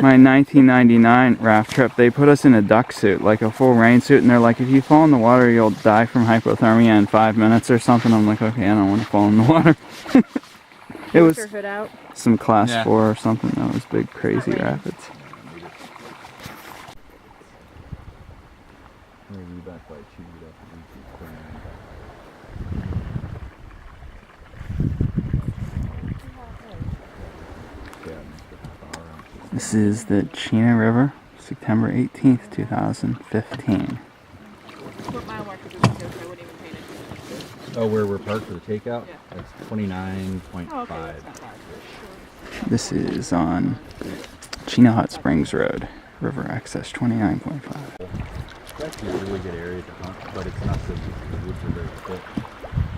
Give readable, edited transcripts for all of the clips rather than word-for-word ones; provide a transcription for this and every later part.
my 1999 raft trip, they put us in a duck suit, like a full rain suit, and they're like, if you fall in the water, you'll die from hypothermia in 5 minutes or something. I'm like, okay, I don't want to fall in the water. It was some class 4 or something. That was big, crazy rapids. This is the Chena River, September 18th, 2015. What mile marker is this? I wouldn't even pay attention. Oh, where we're parked for the takeout? Yeah. That's 29.5. Oh, okay, that's not bad. This is on Chena Hot Springs Road, river access 29.5. It's actually a really good area to hunt, but it's not so deep. The woods are very thick.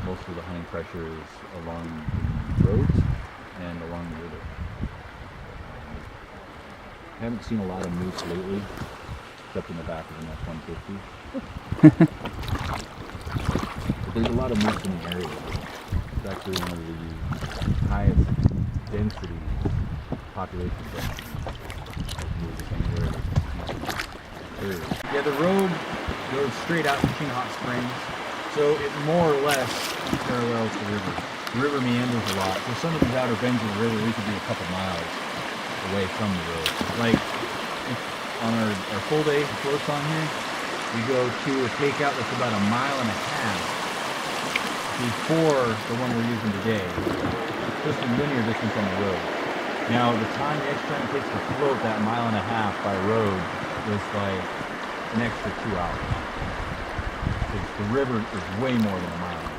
Most of the hunting pressure is along the roads and along the river. I haven't seen a lot of moose lately, except in the back of an F-150. But there's a lot of moose in the area. It's actually one of the highest density population anywhere. Yeah, the road goes straight out to Chena Hot Springs, so it more or less parallels the river. The river meanders a lot, so some of these outer bends of the river, we could be a couple miles away from the road. Like on our full day floats on here, we go to a takeout that's about 1.5 miles before the one we're using today. Just a linear distance on the road. Now the time the next time it takes to float that 1.5 miles by road is like an extra 2 hours. The river is way more than 1 mile.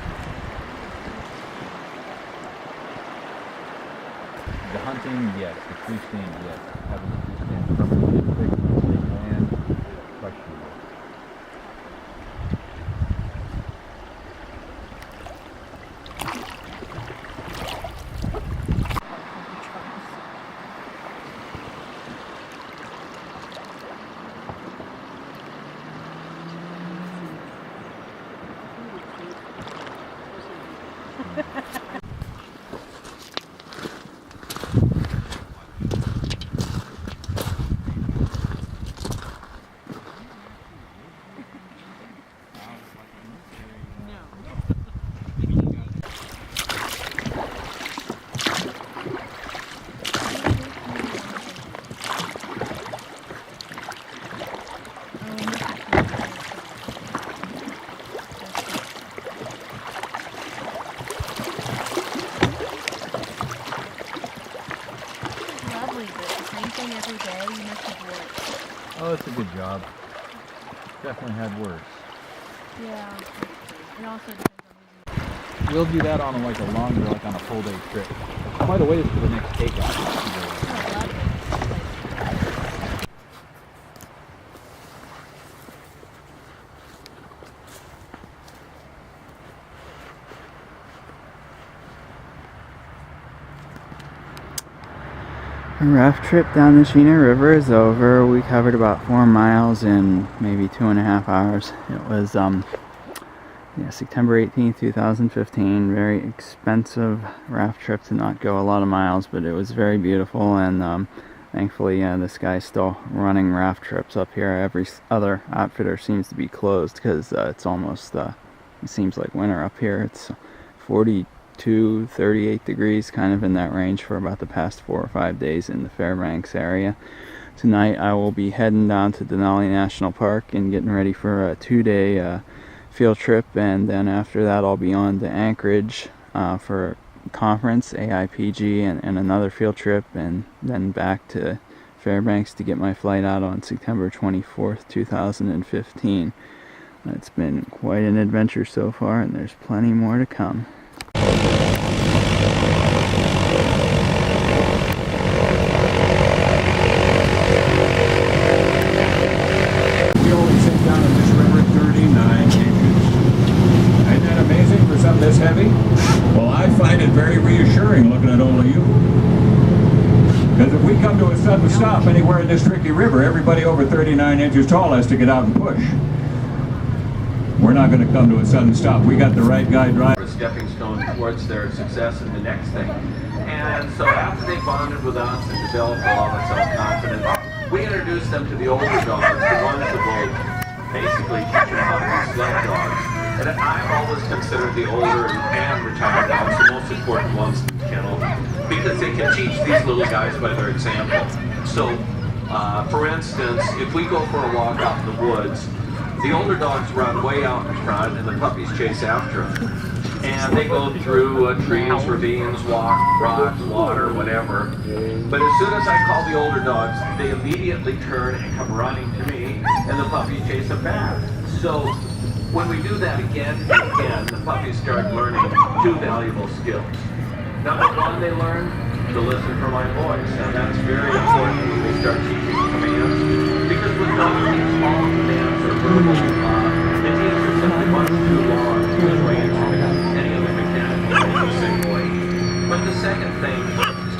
The hunting, yes. The tree stand, yes. Having the tree stand permanently fixed on state land, questionable. Oh, it's a good job. Definitely had worse. Yeah. It also depends on We'll do that on like a longer, like on a full day trip. Quite a ways to the next takeout. Our raft trip down the Chena River is over. We covered about 4 miles in maybe 2.5 hours. It was September 18th, 2015. Very expensive raft trip to not go a lot of miles, but it was very beautiful, and thankfully this guy's still running raft trips up here. Every other outfitter seems to be closed because it's almost, it seems like winter up here. It's 42, 38 degrees, kind of in that range for about the past 4 or 5 days in the Fairbanks area. Tonight I will be heading down to Denali National Park and getting ready for a 2-day field trip, and then after that I'll be on to Anchorage for a conference, AIPG, and another field trip, and then back to Fairbanks to get my flight out on September 24th, 2015. It's been quite an adventure so far, and there's plenty more to come. We only sink down in this river 39 inches. Isn't that amazing for something this heavy? Well, I find it very reassuring looking at all of you. Because if we come to a sudden stop anywhere in this tricky river, everybody over 39 inches tall has to get out and push. We're not going to come to a sudden stop. We got the right guy driving. A stepping stone towards their success in the next thing. And so after they bonded with us and developed a lot of self-confidence, we introduced them to the older dogs, the ones that will basically teach them how to be sled dogs. And I've always considered the older and retired dogs the most important ones in the kennel because they can teach these little guys by their example. So, for instance, if we go for a walk out in the woods, the older dogs run way out in front and the puppies chase after them. And they go through trees, ravines, rocks, water, whatever. But as soon as I call the older dogs, they immediately turn and come running to me, and the puppies chase them back. So when we do that again and again, the puppies start learning two valuable skills. Number one, they learn to listen for my voice. Now that's very important when we start teaching commands, because with dogs, all commands are verbal. The teacher simply wants too long to explain to me any other mechanic in the same way. But the second thing,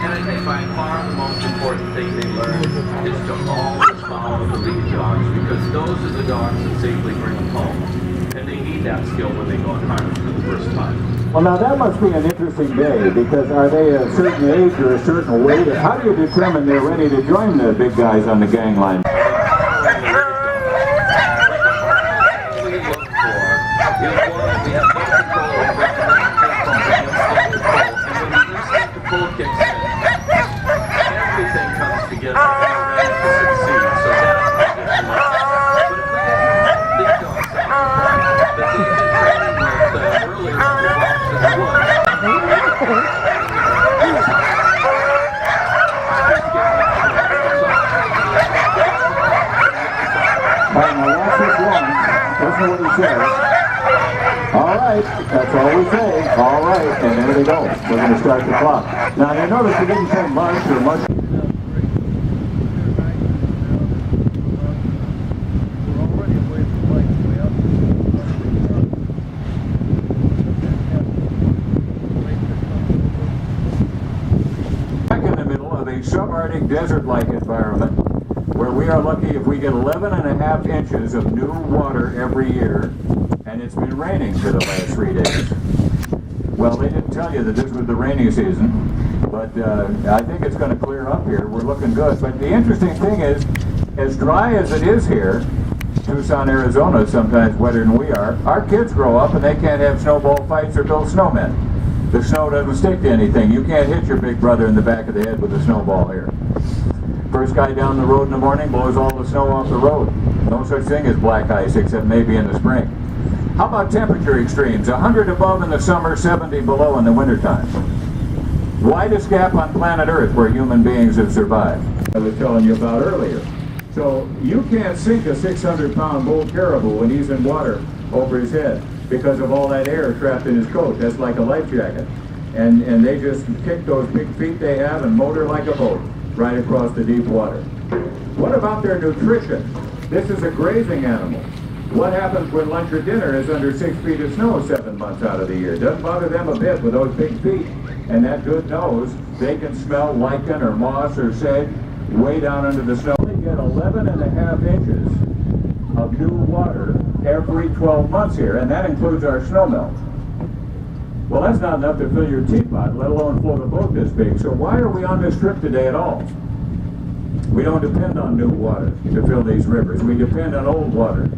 and I think by far the most important thing they learn, is to always follow the lead dogs, because those are the dogs that safely bring them home. And they need that skill when they go on harness for the first time. Well, now that must be an interesting day, because are they a certain age or a certain weight? How do you determine they're ready to join the big guys on the gang line? Everything comes together and ready to succeed. So that's big dogs that we've been training with earlier on the walks in the woods. All right, now watch this one. Listen to what he says. All right, that's all we say. All right, and there they go. We're going to start the clock. Now, you notice we didn't say lunch or much. Back in the middle of a subarctic desert-like environment, where we are lucky if we get 11.5 inches of new water every year, and it's been raining for the last 3 days. Well, they didn't tell you that this was the rainy season, but I think it's going to clear up here. We're looking good. But the interesting thing is, as dry as it is here, Tucson, Arizona is sometimes wetter than we are, our kids grow up and they can't have snowball fights or build snowmen. The snow doesn't stick to anything. You can't hit your big brother in the back of the head with a snowball here. First guy down the road in the morning blows all the snow off the road. No such thing as black ice, except maybe in the spring. How about temperature extremes? 100 above in the summer, 70 below in the wintertime. Widest gap on planet Earth where human beings have survived. I was telling you about earlier. So you can't sink a 600-pound bull caribou when he's in water over his head because of all that air trapped in his coat. That's like a life jacket. And they just kick those big feet they have and motor like a boat right across the deep water. What about their nutrition? This is a grazing animal. What happens when lunch or dinner is under 6 feet of snow 7 months out of the year? Doesn't bother them a bit with those big feet and that good nose. They can smell lichen or moss or sedge way down under the snow. They get 11.5 inches of new water every 12 months here, and that includes our snow melt. Well, that's not enough to fill your teapot, let alone float a boat this big. So why are we on this trip today at all? We don't depend on new water to fill these rivers. We depend on old water.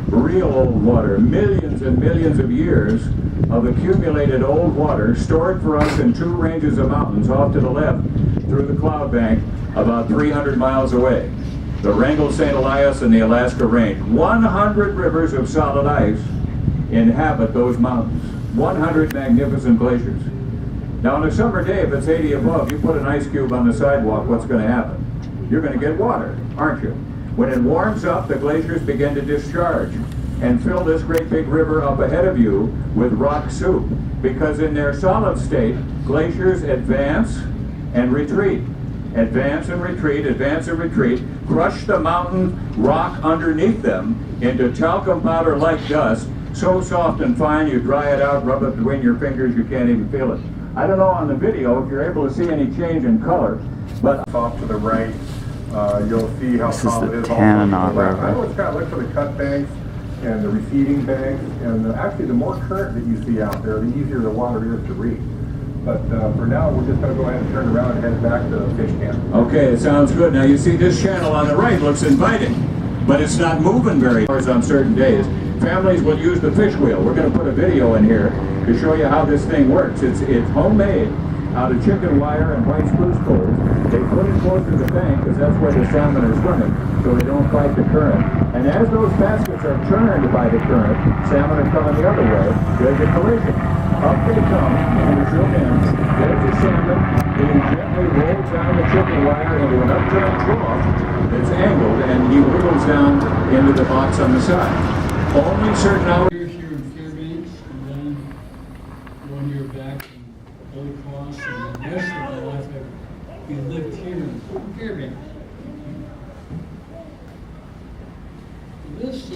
Real old water, millions and millions of years of accumulated old water stored for us in 2 ranges of mountains off to the left through the cloud bank about 300 miles away. The Wrangell St. Elias and the Alaska Range. 100 rivers of solid ice inhabit those mountains. 100 magnificent glaciers. Now on a summer day, if it's 80 above, you put an ice cube on the sidewalk, what's going to happen? You're going to get water, aren't you? When it warms up, the glaciers begin to discharge and fill this great big river up ahead of you with rock soup. Because in their solid state, glaciers advance and retreat. Advance and retreat, advance and retreat, crush the mountain rock underneath them into talcum powder like dust, so soft and fine you dry it out, rub it between your fingers, you can't even feel it. I don't know on the video if you're able to see any change in color, but off to the right, you'll see how This is tall the it is. Tanana I River. always kind of look for the cut banks and the receding banks, and actually the more current that you see out there, the easier the water is to read. But for now, we're just going to go ahead and turn around and head back to the fish camp. Okay, it sounds good. Now you see this channel on the right looks inviting, but it's not moving very far on certain days. Families will use the fish wheel. We're going to put a video in here to show you how this thing works. It's homemade out of chicken wire and white spruce poles. They put it close to the bank because that's where the salmon are swimming, so they don't fight the current. And as those baskets are turned by the current, salmon are coming the other way, there's a collision. Up they come, and the short ends. There's the salmon being gently rolled down the chicken wire into an upturned trough that's angled, and he wiggles down into the box on the side. Only certain hours. Here in Fairbanks, and then 1 year back in Old Cross, and the rest of my life we lived here in Fairbanks. This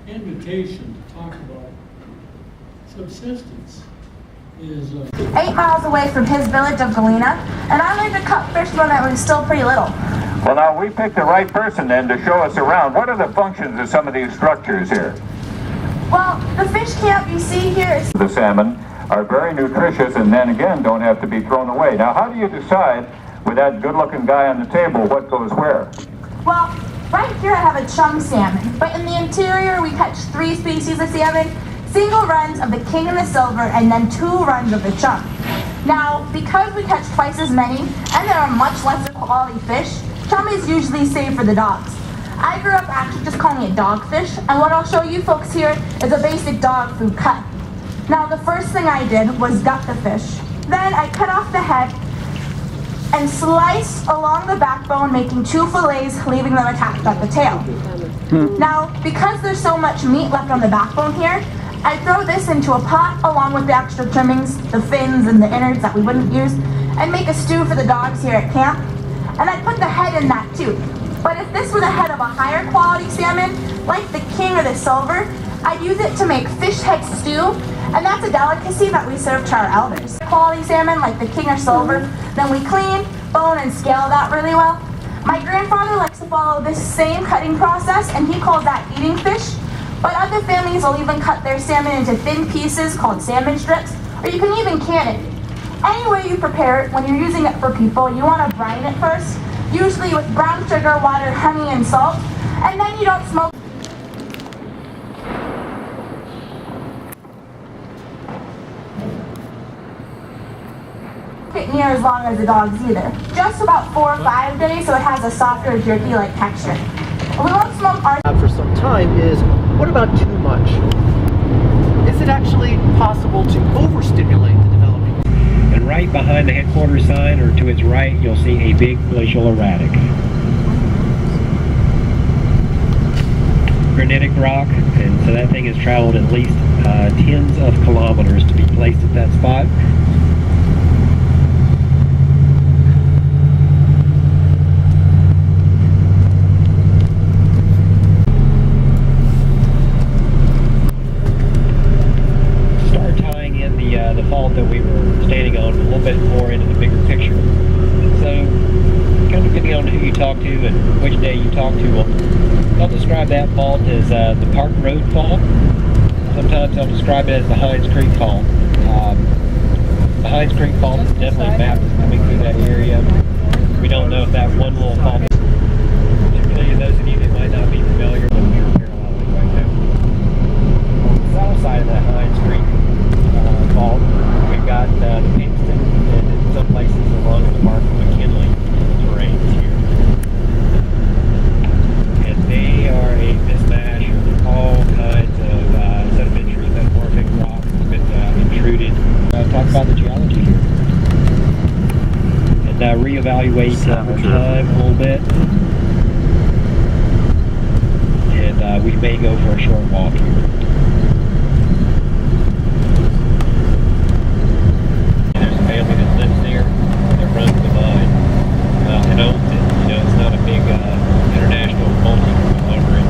invitation to talk about subsistence is 8 miles away from his village of Galena, and I learned to cut fish when I was still pretty little. Well, now we picked the right person then to show us around. What are the functions of some of these structures here? Well, the fish camp you see here is... The salmon are very nutritious and then again don't have to be thrown away. Now, how do you decide with that good-looking guy on the table what goes where? Well, right here I have a chum salmon, but in the interior we catch 3 species of salmon, single runs of the king and the silver, and then 2 runs of the chum. Now, because we catch twice as many, and there are much lesser quality fish, chum is usually saved for the dogs. I grew up actually just calling it dogfish, and what I'll show you folks here is a basic dog food cut. Now, the first thing I did was gut the fish. Then I cut off the head and sliced along the backbone, making 2 fillets, leaving them attached at the tail. Now, because there's so much meat left on the backbone here, I throw this into a pot along with the extra trimmings, the fins and the innards that we wouldn't use, and make a stew for the dogs here at camp. And I put the head in that too. But if this were the head of a higher quality salmon, like the king or the silver, I'd use it to make fish head stew, and that's a delicacy that we serve to our elders. Quality salmon, like the king or silver, then we clean, bone, and scale that really well. My grandfather likes to follow this same cutting process, and he calls that eating fish. But other families will even cut their salmon into thin pieces called salmon strips, or you can even can it. Any way you prepare it, when you're using it for people, you want to brine it first, usually with brown sugar, water, honey, and salt, and then you don't smoke. It near as long as the dogs either. Just about 4 or 5 days, so it has a softer, jerky-like texture. And we won't smoke our... For some time is, what about too much? Is it actually possible to overstimulate the developing? And right behind the headquarters sign, or to its right, you'll see a big glacial erratic. Granitic rock, and so that thing has traveled at least tens of kilometers to be placed at that spot. The fault that we were standing on a little bit more into the bigger picture. So, kind of depending on who you talk to and which day you talk to, I'll describe that fault as the Park Road fault. Sometimes I'll describe it as the Hines Creek fault. The Hines Creek fault is definitely mapped coming through that area. We don't know if that one little fault, particularly those of you that might not be familiar with Mirror Paralleling right now. On the south side of that Hines Creek fault, we've got the Kingston and in some places along the Mark McKinley terrains here. And they are a mismatch of all kinds of sedimentary metamorphic rocks that's been intruded. Talk about the geology here. And reevaluate over time a little bit. And we may go for a short walk here. Family that lives there, that runs the mine, and owns it. You know, it's not a big international multi-conglomerate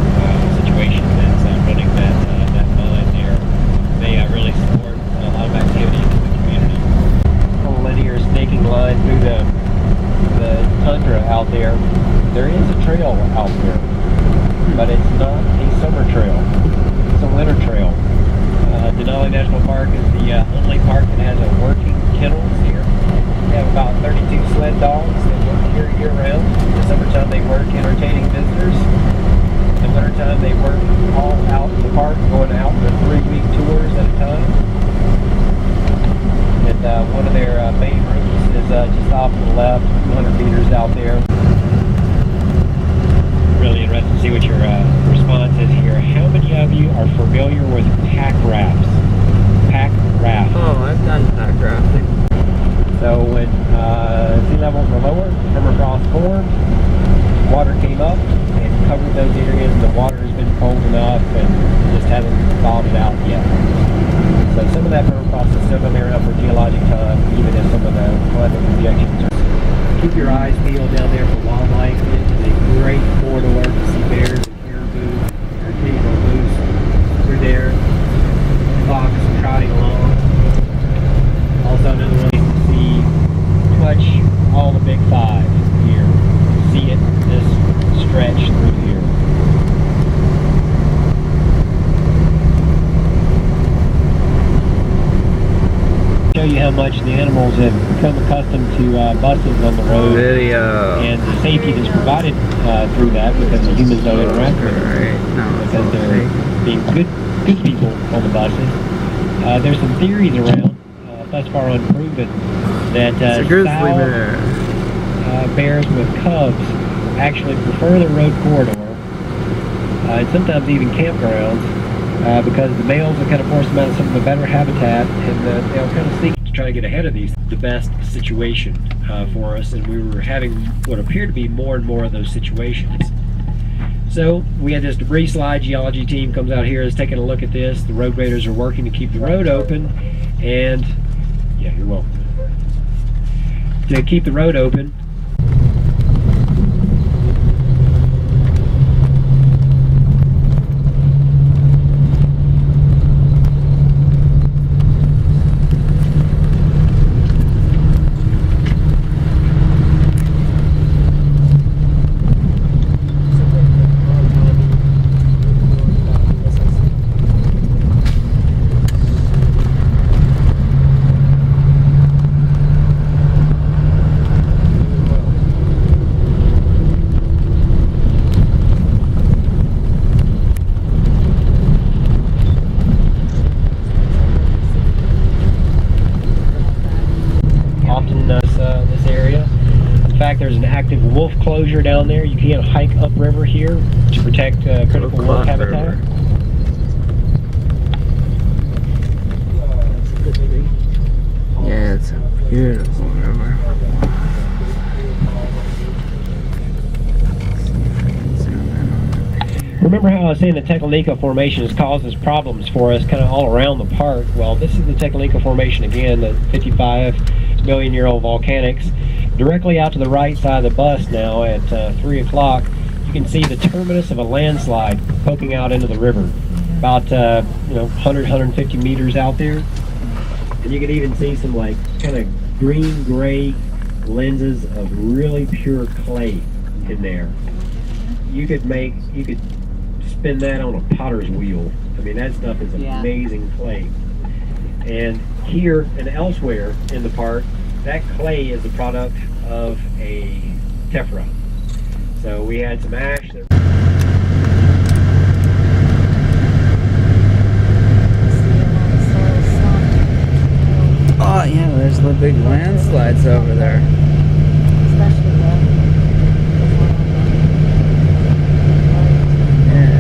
situation that's running that mine there. They really support a lot of activities in the community. A linear snaking line through the tundra out there. There is a trail out there, but it's not a summer trail. Denali National Park is the only park that has a working kennels here. We have about 32 sled dogs that work here year-round. In the summertime they work entertaining visitors. In the wintertime they work all out in the park, going out for 3-week tours at a time. And one of their main rooms is just off to the left, 200 meters out there. Really interested to see what your response is here. How many of you are familiar with pack rafts? Pack raft. Oh, I've done pack rafting. So when sea levels were lower, permafrost formed, water came up and covered those areas, and the water has been cold enough and just hasn't thawed it out yet. So some of that permafrost is still going to be around for geologic time, even if some of the weather projections are. Keep your eyes peeled down there for wildlife. It's a great corridor to see bears and caribou, occasional moose through there, fox trotting along. Also another way to see pretty much all the big five here. See it this stretch through here. Show you how much the animals have become accustomed to buses on the road. Video. And the safety that's provided through that because the humans don't interact with them. Right. No, Because they're being good people on the buses. There's some theories around, thus far unproven, that it's a grizzly sow, bear. Bears with cubs actually prefer the road corridor, and sometimes even campgrounds, because the males will kind of force them out of some of the better habitat, and they'll kind of seek to try to get ahead of the best situation for us, and we were having what appeared to be more and more of those situations. So we had this debris slide. Geology team comes out here, is taking a look at this. The road graders are working to keep the road open, and yeah, you're welcome. To keep the road open, there's an active wolf closure down there. You can't hike upriver here to protect critical wolf habitat. Yeah, it's a beautiful river. Remember how I was saying the Tecalica Formation has causes problems for us kind of all around the park? Well, this is the Tecalica Formation again, the 55-million-year-old volcanics. Directly out to the right side of the bus now at 3 o'clock, you can see the terminus of a landslide poking out into the river. About 100-150 meters out there. And you can even see some like kind of green-gray lenses of really pure clay in there. You could spin that on a potter's wheel. I mean, that stuff is amazing clay. And here and elsewhere in the park, that clay is the product of a tephra. So we had some ash that Oh yeah, there's the big landslides over there. Yeah.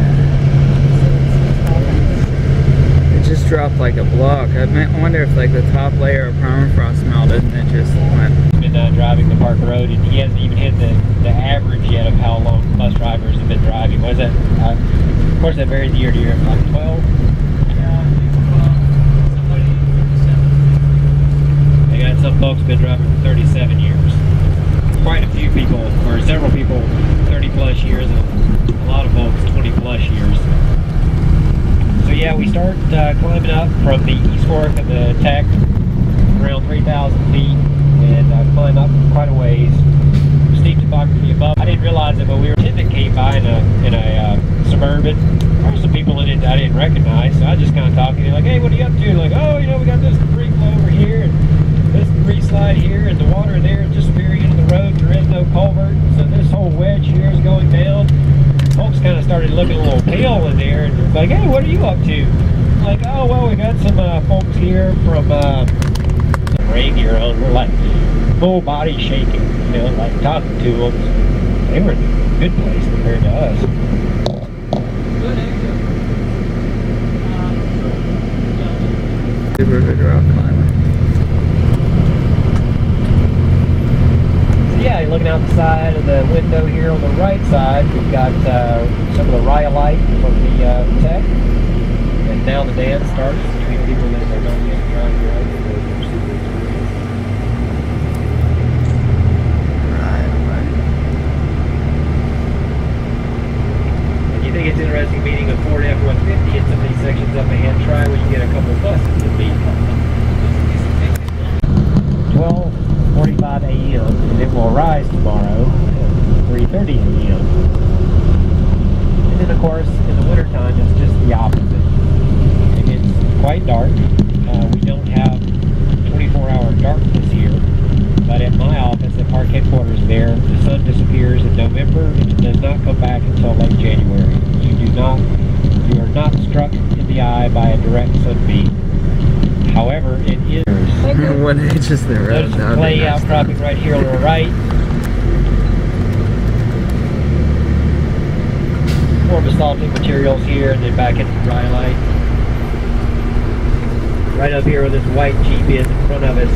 It just dropped like a block. I wonder if like the top layer of permafrost melted and it just went. been driving the park road, and he hasn't even hit the average yet of how long bus drivers have been driving. What is that? Of course, that varies year to year. Like 12. They got some folks been driving for 37 years. Quite a few people, or several people, 30 plus years, and a lot of folks 20 plus years. So yeah, we start climbing up from the east fork of the Tech, around 3,000 feet, and climb up quite a ways. Steep to photography above. I didn't realize it, but we were attendant came by in a Suburban. There were some people in it I didn't recognize, so I just kind of talking. They're like, "Hey, what are you up to?" Like, "Oh, you know, we got this debris flow over here, and this debris slide here, and the water there is disappearing into the road. There is no culvert, so this whole wedge here is going down." Folks kind of started looking a little pale in there, and it's like, "Hey, what are you up to?" I'm like, "Oh, well, we got some folks here from rain here on." We're like full body shaking, you know, like talking to them. They were in a good place compared to us. Super good rock climber. So yeah, looking out the side of the window here on the right side, we've got some of the rhyolite from the tech. And now the dance starts between people that are not yet trying to ride. And you think it's interesting meeting a Ford F-150 in some of these sections up ahead. Try when you get a couple buses to meet. 12:45 a.m. and it will rise tomorrow at 3:30 a.m. And then of course in the wintertime it's just the opposite. It gets quite dark. We don't have 24-hour darkness here, but at my office at Park headquarters there, the sun disappears in November and it does not come back until late January. You are not struck in the eye by a direct sunbeam. However, it is. What age is the road? There's clay outcropping right here on the right. More basaltic materials here, and then back into the rhyolite. Right up here where this white Jeep is in front of us.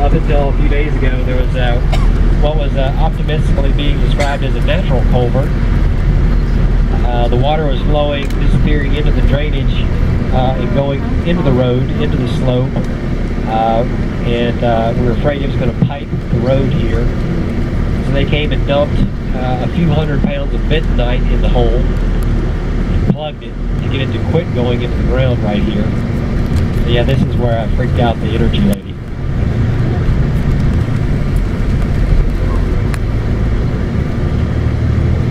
Up until a few days ago, there was what was optimistically being described as a natural culvert. The water was flowing, disappearing into the drainage, and going into the road, into the slope. And we were afraid it was going to pipe the road here. So they came and dumped a few 100 pounds of bentonite in the hole and plugged it to get it to quit going into the ground right here. So yeah, this is where I freaked out the energy lady.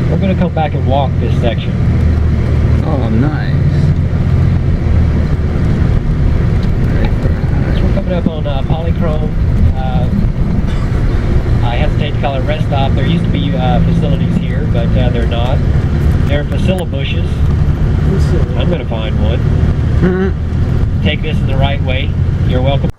We're going to come back and walk this section. Oh, nice. So we're coming up on Polychrome. I hesitate to call it rest stop. There used to be facilities here, but they're not. They're facilla bushes. I'm going to find one. Take this in the right way. You're welcome.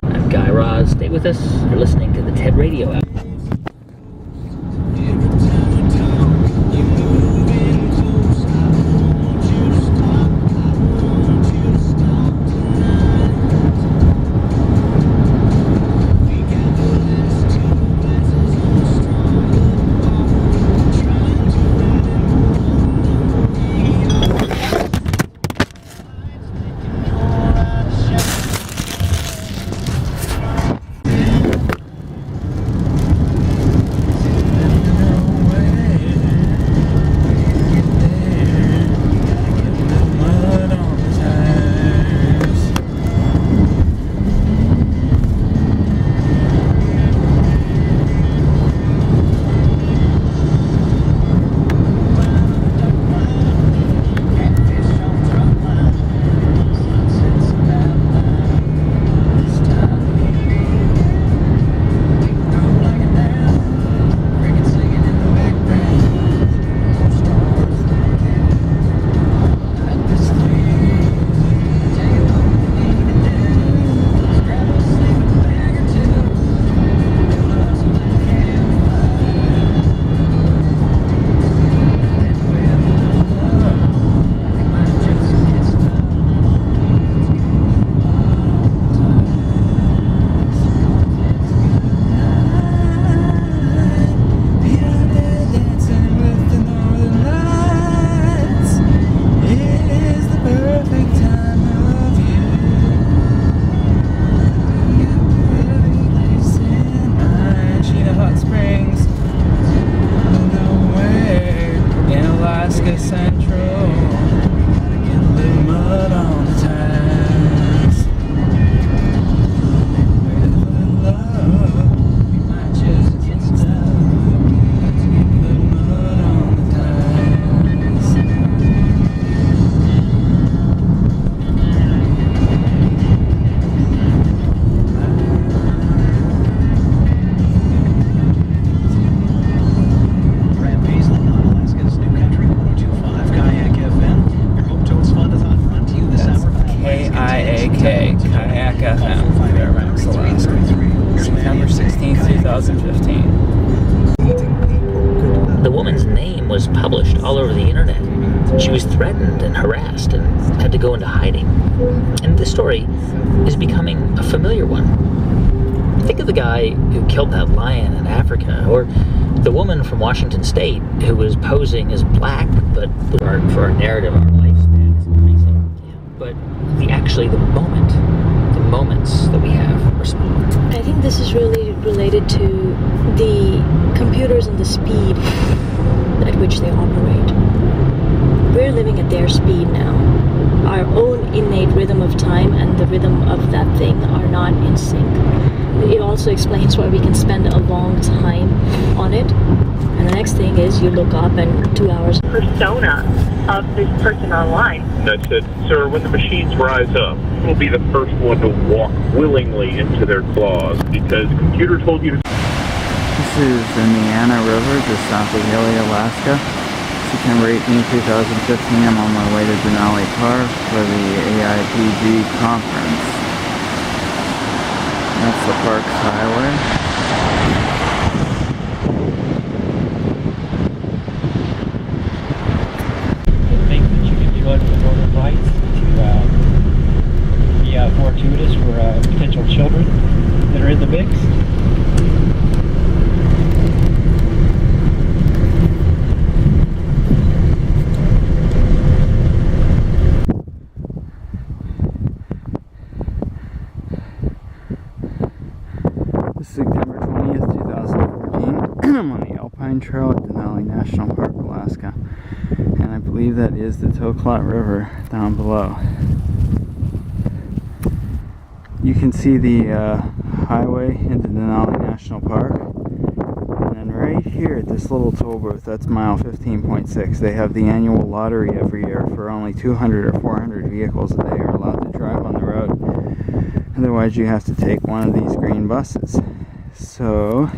I'm Guy Raz. Stay with us. You're listening to the TED Radio app. 2015. The woman's name was published all over the internet. She was threatened and harassed and had to go into hiding. And this story is becoming a familiar one. Think of the guy who killed that lion in Africa, or the woman from Washington State who was posing as black, but for our narrative, our lifespan is increasing. But the moments that we have are smaller. I think this is really related to the computers and the speed at which they operate. We're living at their speed now. Our own innate rhythm of time and the rhythm of that thing are not in sync. It also explains why we can spend a long time on it. And the next thing is you look up and 2 hours. Persona of this person online. And I said, sir, when the machines rise up, you'll be the first one to walk willingly into their claws because the computer told you to. This is the Tanana River just south of Alaska. September 18, 2015. I'm on my way to Denali Park for the AIPG conference. That's the Parks Highway. Think that you can do under the Northern Lights to be fortuitous for potential children that are in the mix. September 20th, 2014. I'm on the Alpine Trail at Denali National Park, Alaska. And I believe that is the Toklat River down below. You can see the highway into Denali National Park. And then right here at this little toll booth, that's mile 15.6, they have the annual lottery every year for only 200 or 400 vehicles a day are allowed to drive on the road. Otherwise you have to take one of these green buses. So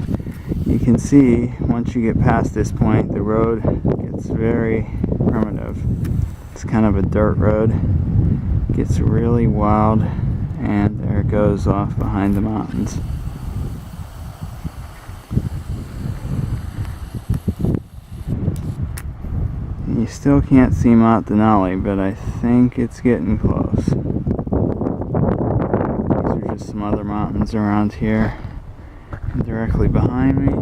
you can see once you get past this point the road gets very primitive. It's kind of a dirt road. It gets really wild and there it goes off behind the mountains. You still can't see Mount Denali, but I think it's getting close. Just some other mountains around here and directly behind me.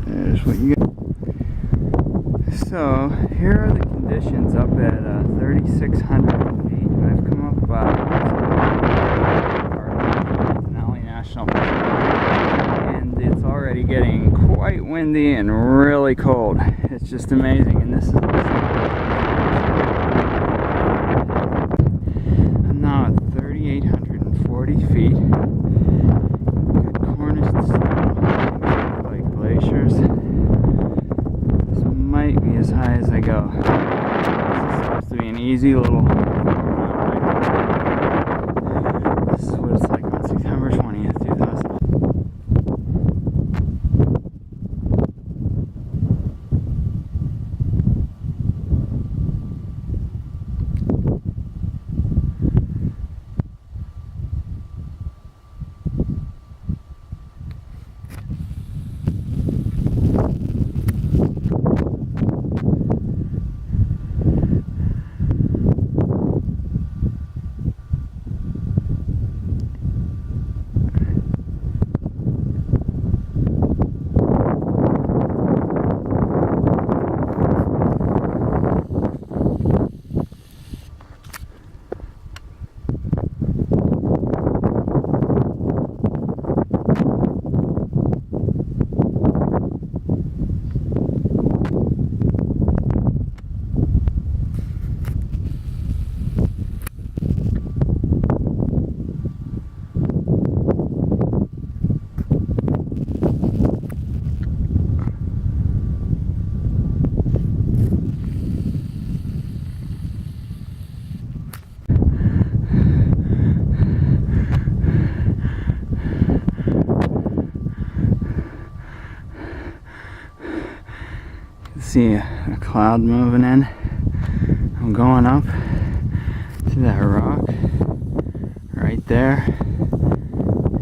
There's what you get. So here are the conditions up at 3,600 feet. I've come up Denali National Park and it's already getting quite windy and really cold. It's just amazing, and this is now at 3,840 feet. Good Cornish snow, like glaciers. This might be as high as I go. This is supposed to be an easy little. This is what it's like on September 20th, 2000. See a cloud moving in. I'm going up to that rock. right there.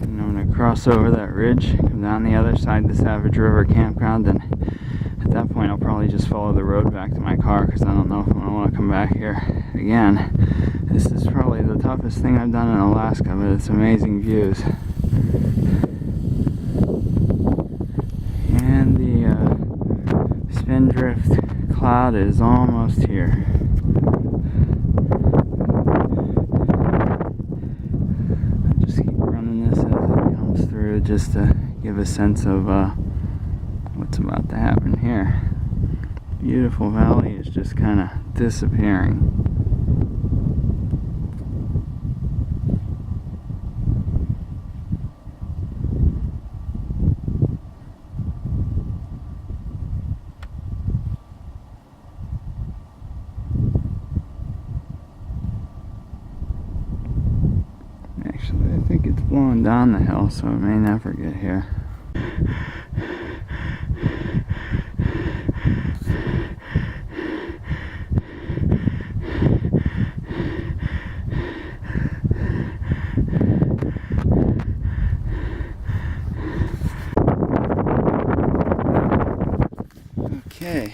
And I'm gonna cross over that ridge, come down the other side of the Savage River campground, and at that point I'll probably just follow the road back to my car because I don't know if I'm gonna want to come back here again. This is probably the toughest thing I've done in Alaska, but it's amazing views. And the Spindrift cloud is almost here. I'll just keep running this as it comes through just to give a sense of what's about to happen here. Beautiful valley is just kind of disappearing. Actually, I think it's blowing down the hill, so it may never get here. Okay.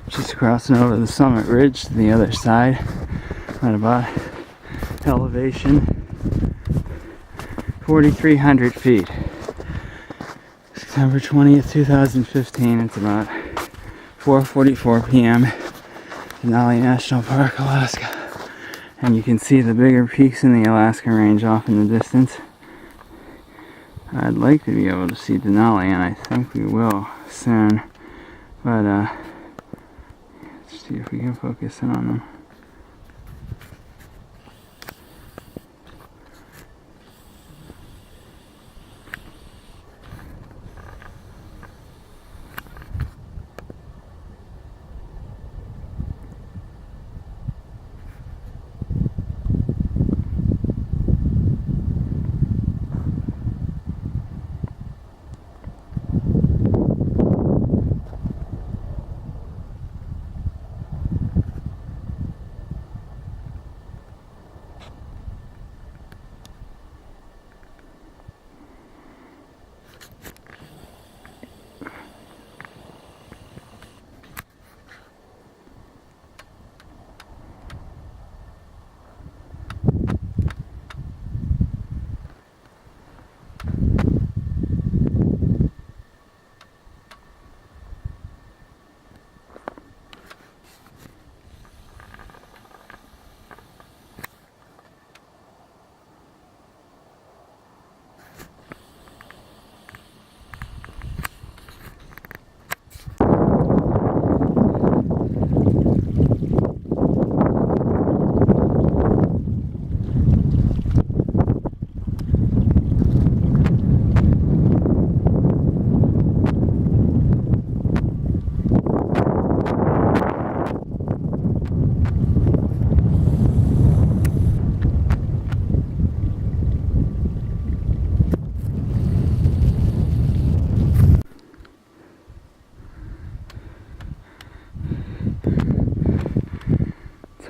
'Just crossing over the summit ridge to the other side at about elevation 4,300 feet. September 20th, 2015. It's about 4:44 p.m. Denali National Park, Alaska. And you can see the bigger peaks in the Alaskan range off in the distance. I'd like to be able to see Denali, and I think we will soon. But let's see if we can focus in on them.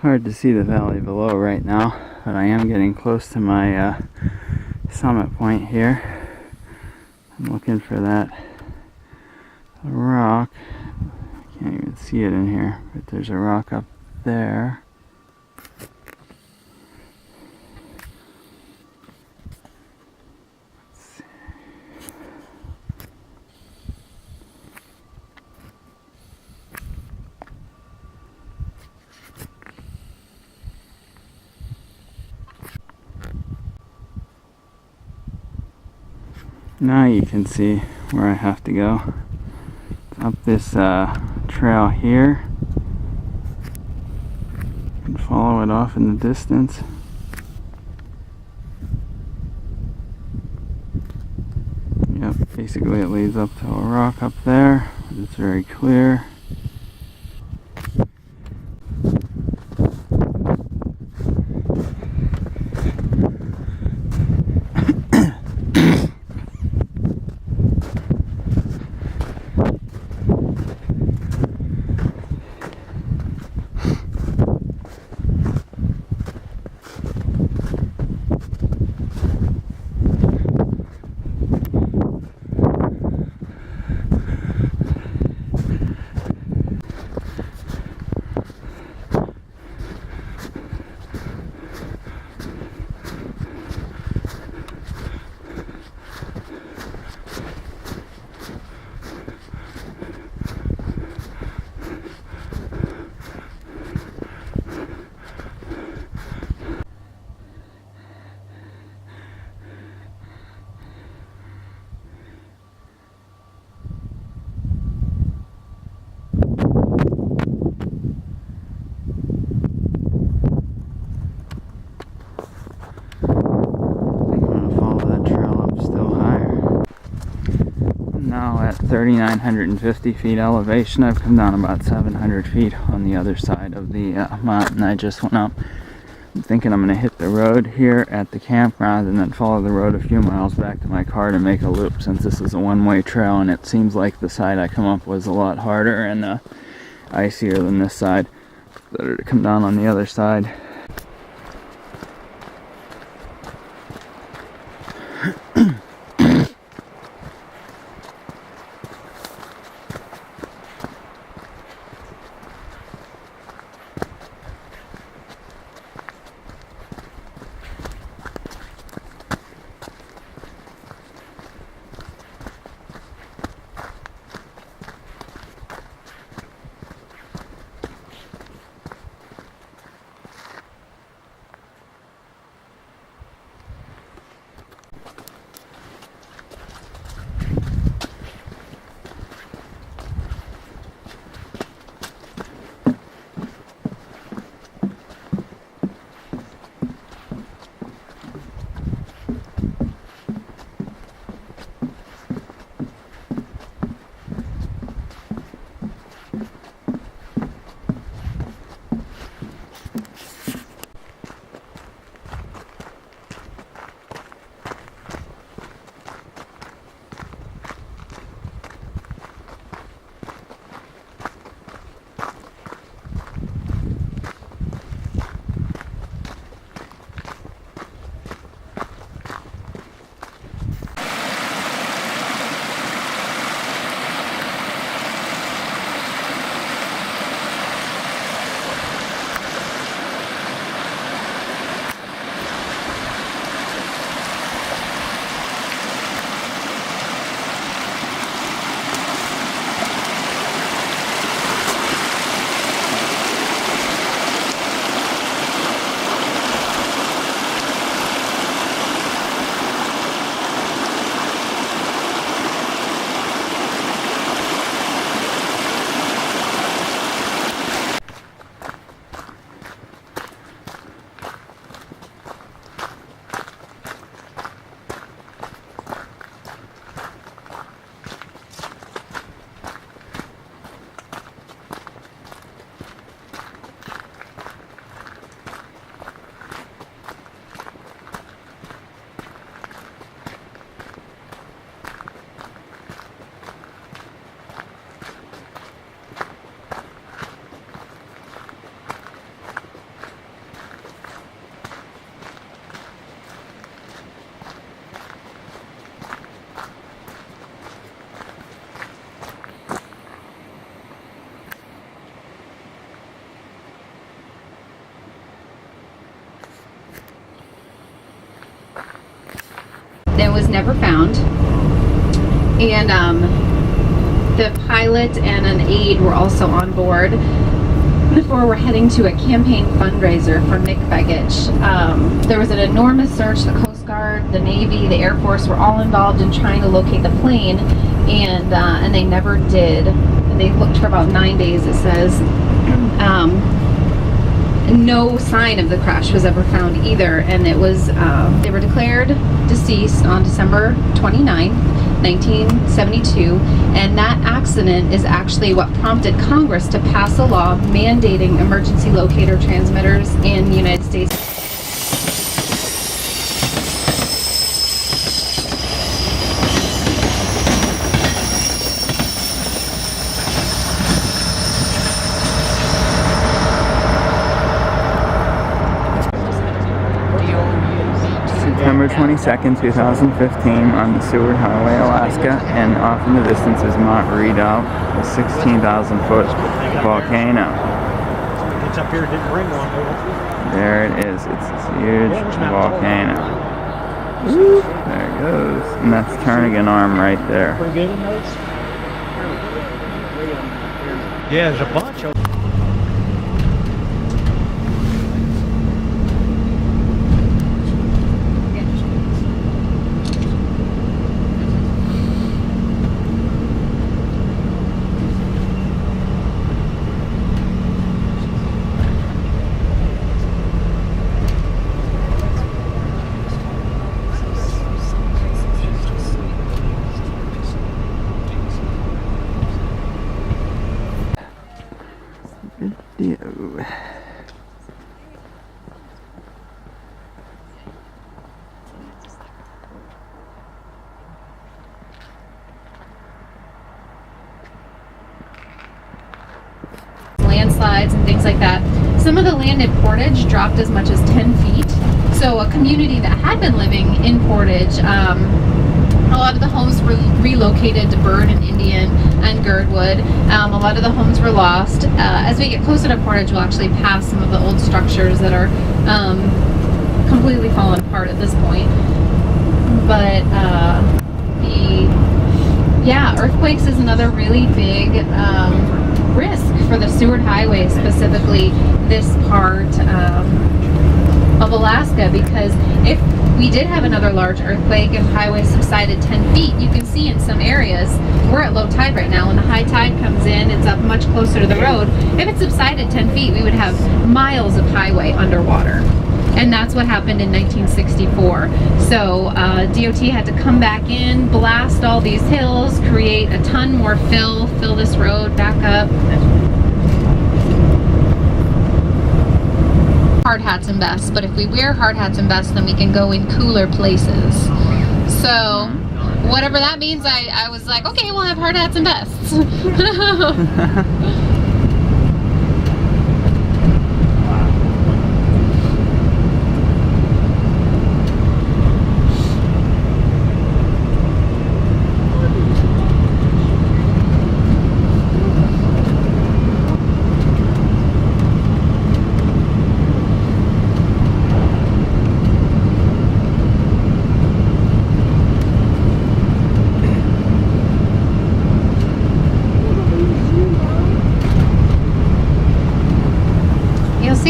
hard to see the valley below right now, but I am getting close to my summit point here. I'm looking for that rock. I can't even see it in here, but there's a rock up there. Now you can see where I have to go. It's up this trail here. You can follow it off in the distance. Yep, basically it leads up to a rock up there. It's very clear. Now at 3,950 feet elevation, I've come down about 700 feet on the other side of the mountain I just went up. I'm thinking I'm going to hit the road here at the campground and then follow the road a few miles back to my car to make a loop, since this is a one-way trail and it seems like the side I come up was a lot harder and icier than this side. Better to come down on the other side. was never found. And the pilot and an aide were also on board. The four were heading to a campaign fundraiser for Mick Begich. There was an enormous search. The Coast Guard, the Navy, the Air Force were all involved in trying to locate the plane, and they never did. And they looked for about 9 days, it says. No sign of the crash was ever found either, and it was they were declared deceased on December 29, 1972, and that accident is actually what prompted Congress to pass a law mandating emergency locator transmitters in the United States. September 22nd, 2015, on the Seward Highway, Alaska, and off in the distance is Mont Redoubt, a 16,000-foot volcano. It's up here, didn't bring one. There it is. It's this huge volcano. Woo, there it goes. And that's Turnagain Arm right there. Pretty good in those? Yeah, there's a bunch of landslides and things like that. Some of the land in Portage dropped as much as 10 feet. So a community that had been living in Portage, a lot of the homes were relocated to Bird and Indian and Girdwood. A lot of the homes were lost. As we get closer to Portage, we'll actually pass some of the old structures that are completely fallen apart at this point. But earthquakes is another really big risk for the Seward Highway, specifically this part of Alaska, because if we did have another large earthquake and the highway subsided 10 feet, you can see in some areas, we're at low tide right now. When the high tide comes in, it's up much closer to the road. If it subsided 10 feet, we would have miles of highway underwater. And that's what happened in 1964. So DOT had to come back in, blast all these hills, create a ton more fill this road back up. Hard hats and vests, but if we wear hard hats and vests, then we can go in cooler places. So whatever that means, I was like, okay, we'll have hard hats and vests.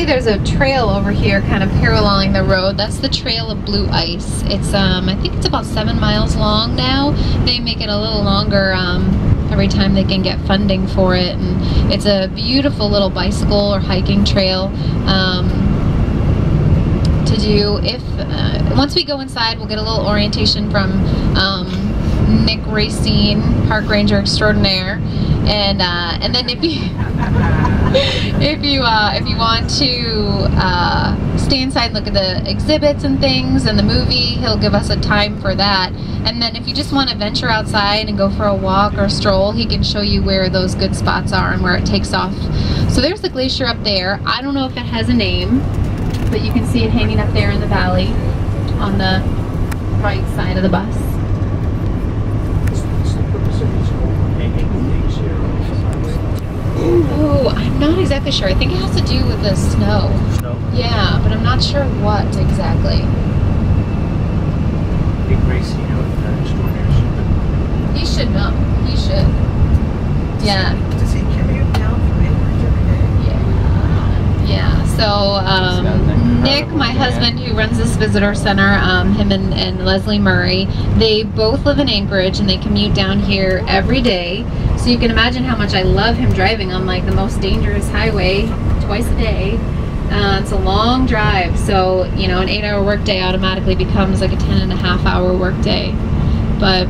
There's a trail over here kind of paralleling the road. That's the Trail of Blue Ice. It's I think it's about 7 miles long now. They make it a little longer every time they can get funding for it, and it's a beautiful little bicycle or hiking trail to do. If once we go inside, we'll get a little orientation from Nick Racine, Park Ranger Extraordinaire, and then if you if you want to stay inside and look at the exhibits and things and the movie, he'll give us a time for that. And then if you just want to venture outside and go for a walk or a stroll, he can show you where those good spots are and where it takes off. So there's the glacier up there. I don't know if it has a name, but you can see it hanging up there in the valley on the right side of the bus. Oh, I'm not exactly sure. I think it has to do with the snow. Snow? Yeah, but I'm not sure what exactly. Nick Gracie out extraordinaire. He should know. He should. Yeah. Does he commute down from Anchorage every day? Yeah. So Nick, my husband, who runs this visitor center, him and Leslie Murray, they both live in Anchorage and they commute down here every day. So you can imagine how much I love him driving on like the most dangerous highway twice a day. It's a long drive, so you know, an 8-hour workday automatically becomes like a 10.5-hour workday, but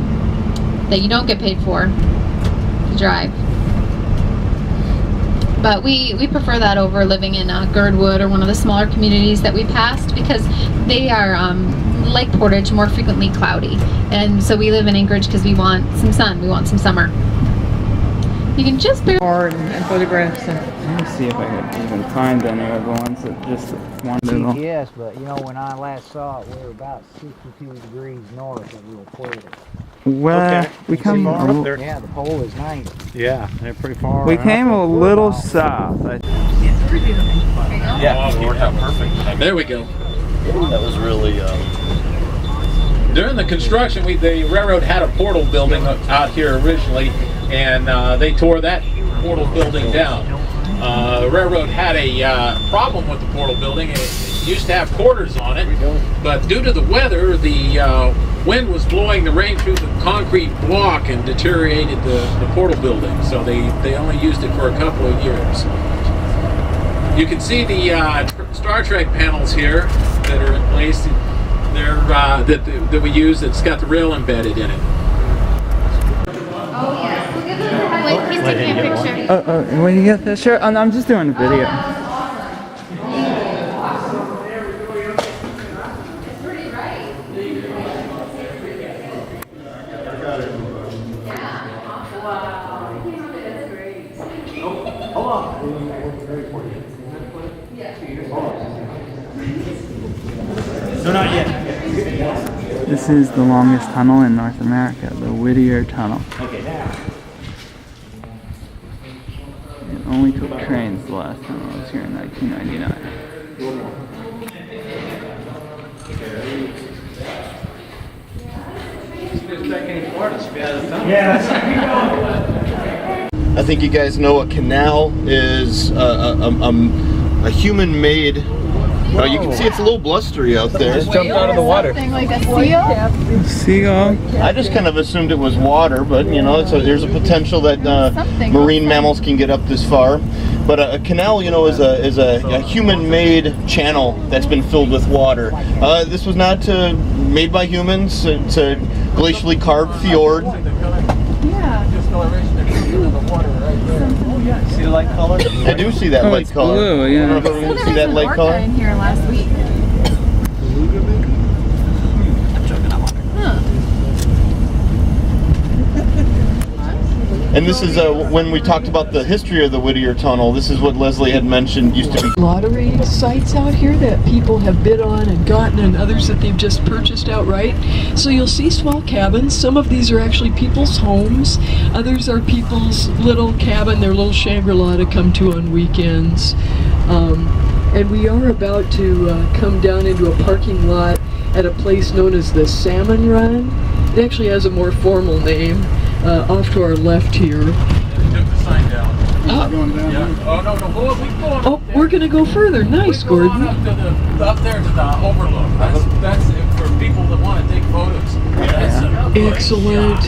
that you don't get paid for to drive. But we prefer that over living in Girdwood or one of the smaller communities that we passed, because they are like Portage, more frequently cloudy, and so we live in Anchorage because we want some sun, we want some summer. You can just bear and photographs. Let me see if I could even find any of the ones that just wanted. Yes, but you know, when I last saw it, we were about 62 degrees north of the equator. Well, we come up there. Yeah, the pole is nice. Yeah, they're pretty far. We came a little south. Yeah, it worked out perfect. There we go. That was really. During the construction, the railroad had a portal building out here originally, and they tore that portal building down. The railroad had a problem with the portal building. It used to have quarters on it, but due to the weather, the wind was blowing the rain through the concrete block and deteriorated the portal building. So they only used it for a couple of years. You can see the Star Trek panels here that are in place. They're that we use. That's got the rail embedded in it. Oh yes, look at the like he's taking a picture. When you get this, sure. Oh, no, I'm just doing a video. No, not yet. This is the longest tunnel in North America, the Whittier Tunnel. Okay. It only took trains the last time I was here in 1999. I think you guys know a canal is a human-made. You can see it's a little blustery out there. Just jumped out of the water. Like a seal? Seagull. I just kind of assumed it was water, but you know, there's a potential that marine mammals can get up this far. But a canal, you know, is a human-made channel that's been filled with water. This was not made by humans. It's a glacially carved fjord. Yeah. See the light color? I do see that light color. Blue, yeah. I don't know if everyone see that light color. In here last week. And this is when we talked about the history of the Whittier Tunnel. This is what Leslie had mentioned used to be. Lottery sites out here that people have bid on and gotten, and others that they've just purchased outright. So you'll see small cabins. Some of these are actually people's homes. Others are people's little cabin, their little Shangri-La to come to on weekends. And we are about to come down into a parking lot at a place known as the Salmon Run. It actually has a more formal name. Off to our left here. Took the sign down. Going down. Yeah. Oh no, we can go on. Oh, we're gonna go further. Nice, Gordon. Up there to the overlook. That's for people that want to take photos. Yeah. Excellent.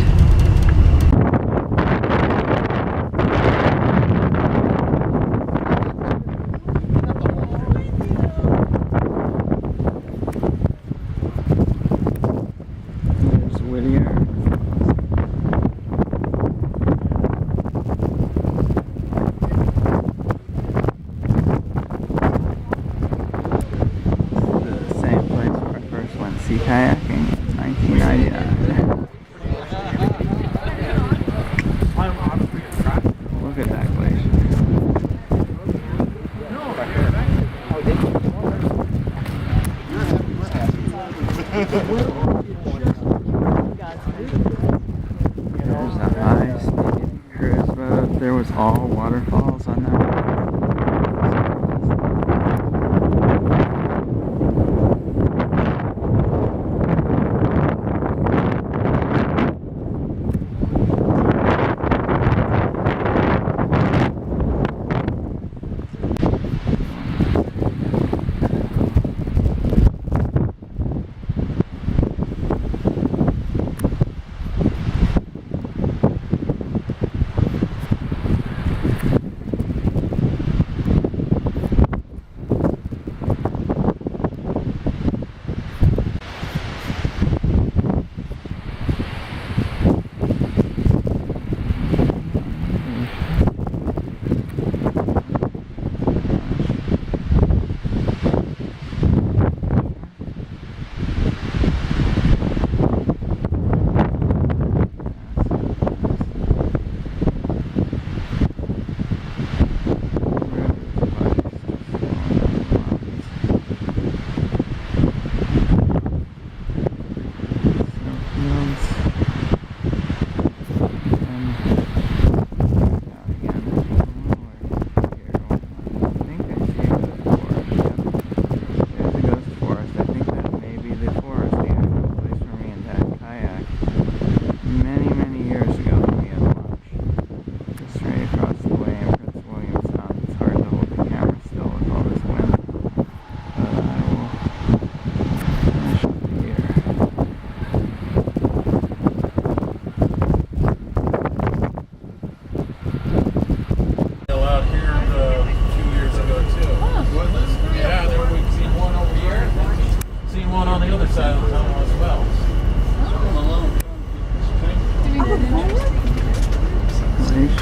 There's Whittier. Sea kayaking in 1999. Look at that glacier. There's a high-speed cruise boat. There was all waterfalls on that.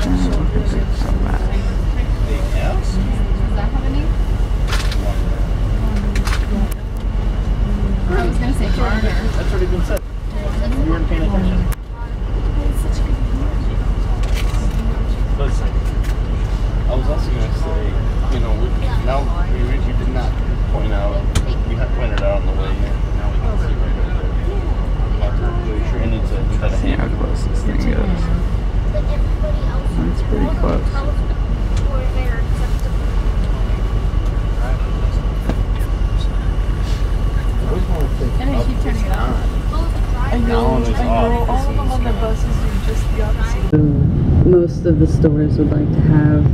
I was gonna say farmer. That's already been said. You weren't paying attention. Listen, I was also going to say, you know, we did not point out, we had pointed out on the way in. Now we can see right over there. Margaret Glacier, and it's a See how close this thing goes. That's pretty close. And I keep turning it on. I know, all of them on the buses are just the opposite. Most of the stores would like to have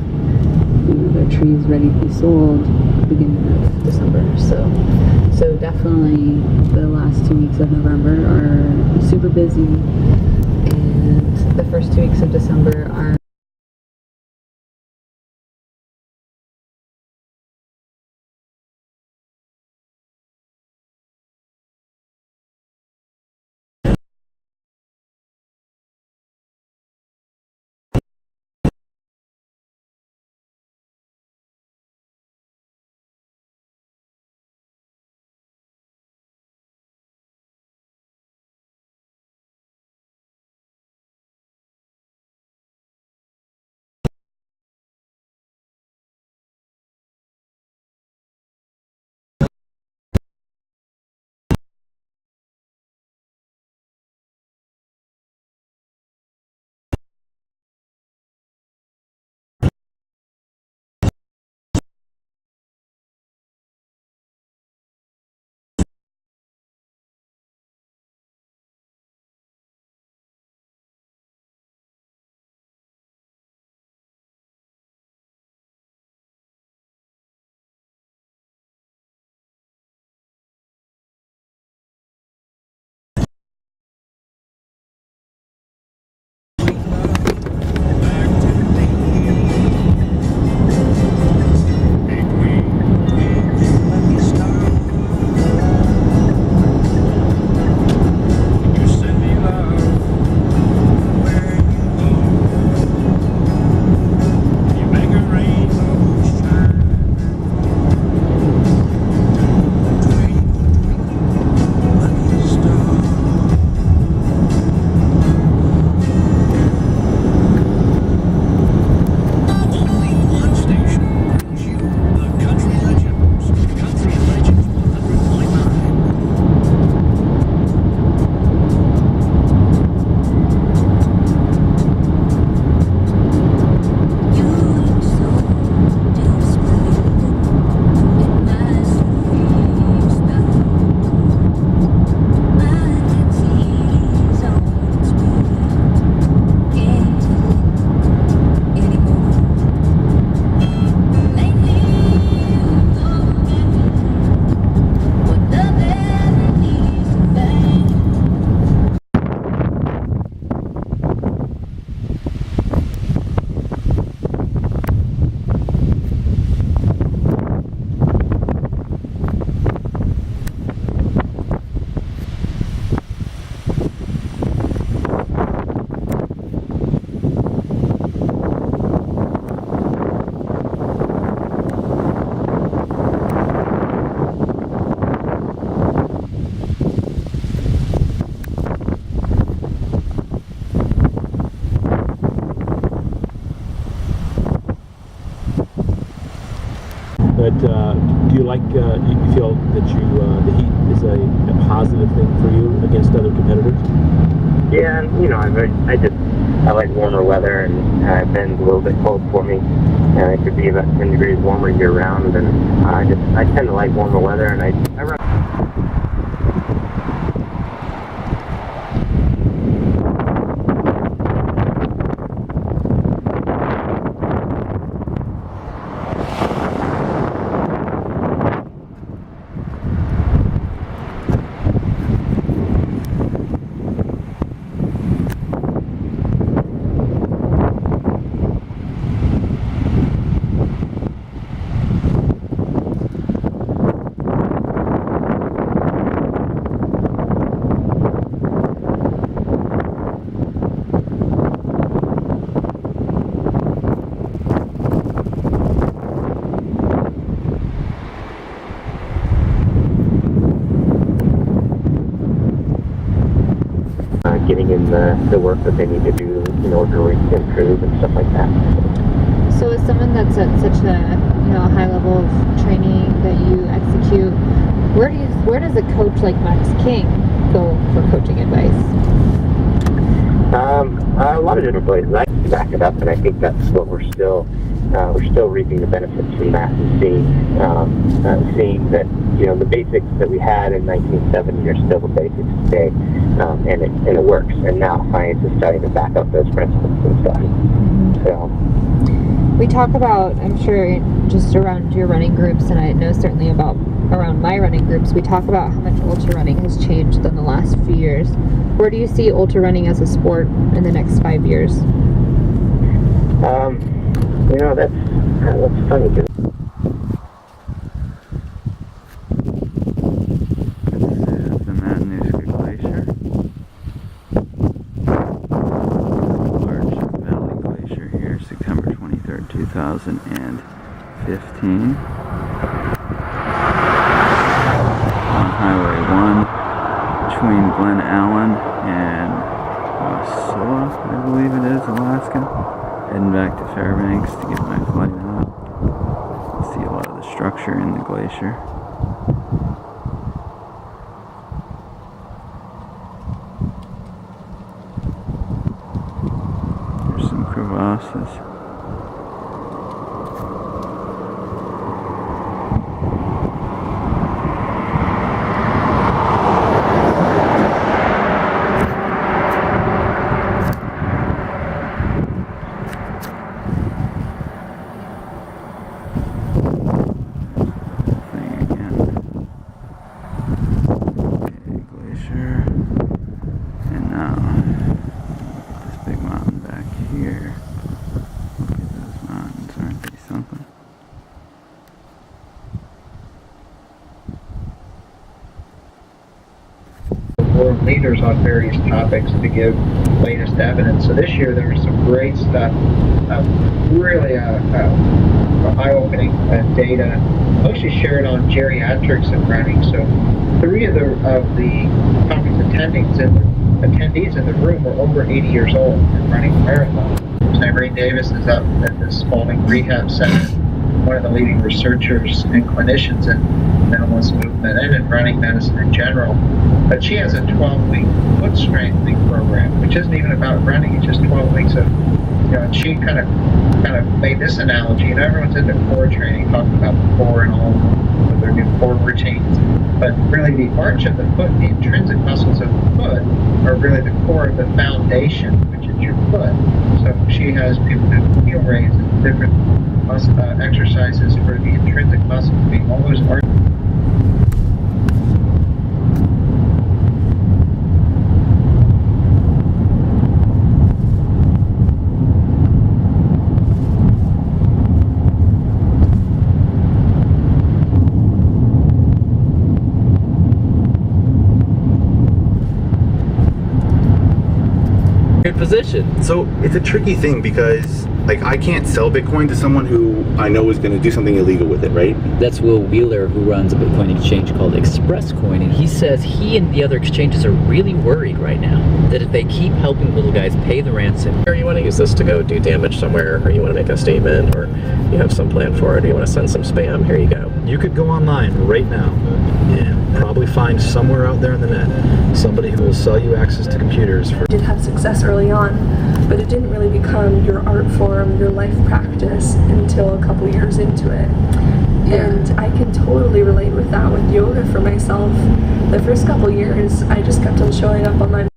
their trees ready to be sold beginning of December. So definitely the last 2 weeks of November are super busy, and the first 2 weeks of December are But do you like, you feel that the heat is a positive thing for you against other competitors? Yeah, and, you know, I like warmer weather, and Bend's a little bit cold for me, and it could be about 10 degrees warmer year round, and I tend to like warmer weather, and I run. getting in the work that they need to do in order to improve and stuff like that. So as someone that's at such a high level of training that you execute, where does a coach like Max King go for coaching advice? A lot of different places. I can back it up, and I think that's what we're still reaping the benefits from that, and seeing that the basics that we had in 1970 are still the basics today, and it works. And now science is starting to back up those principles and stuff. So we talk about, I'm sure, just around your running groups, and I know certainly about around my running groups, we talk about how much ultra running has changed in the last few years. Where do you see ultra running as a sport in the next 5 years? That's funny. This is the Matanuska Glacier. Large Valley Glacier here, September 23rd, 2015. On Highway 1 between Glen Allen and Wasilla, I believe it is, Alaska. Heading back to Fairbanks to get my flight out. See a lot of the structure in the glacier. There's some crevasses. Leaders on various topics to give latest evidence. So this year there was some great stuff, really eye-opening data, mostly shared on geriatrics and running. So 3 of the conference attendees in the room were over 80 years old and running marathons. Irene Davis is up at the Spalding Rehab Center, one of the leading researchers and clinicians in minimalist movement and in running medicine in general. But she has a 12-week foot strengthening program, which isn't even about running. It's just 12 weeks of, and she kind of made this analogy. Everyone's into core training, talking about the core and all of their new core routines. But really the arch of the foot, the intrinsic muscles of the foot, are really the core of the foundation, which is your foot. So she has people do heel raises and different exercises for the intrinsic muscles, being all those arches. Position. So it's a tricky thing because I can't sell Bitcoin to someone who I know is going to do something illegal with it, right? That's Will Wheeler, who runs a Bitcoin exchange called ExpressCoin, and he says he and the other exchanges are really worried right now that if they keep helping little guys pay the ransom. Or you want to use this to go do damage somewhere, or you want to make a statement, or you have some plan for it, or you want to send some spam, here you go. You could go online right now and probably find somewhere out there on the net somebody who will sell you access to computers for... Did have success early on, but it didn't really become your art form, your life practice until a couple years into it. Yeah. And I can totally relate with that with yoga for myself. The first couple years, I just kept on showing up on my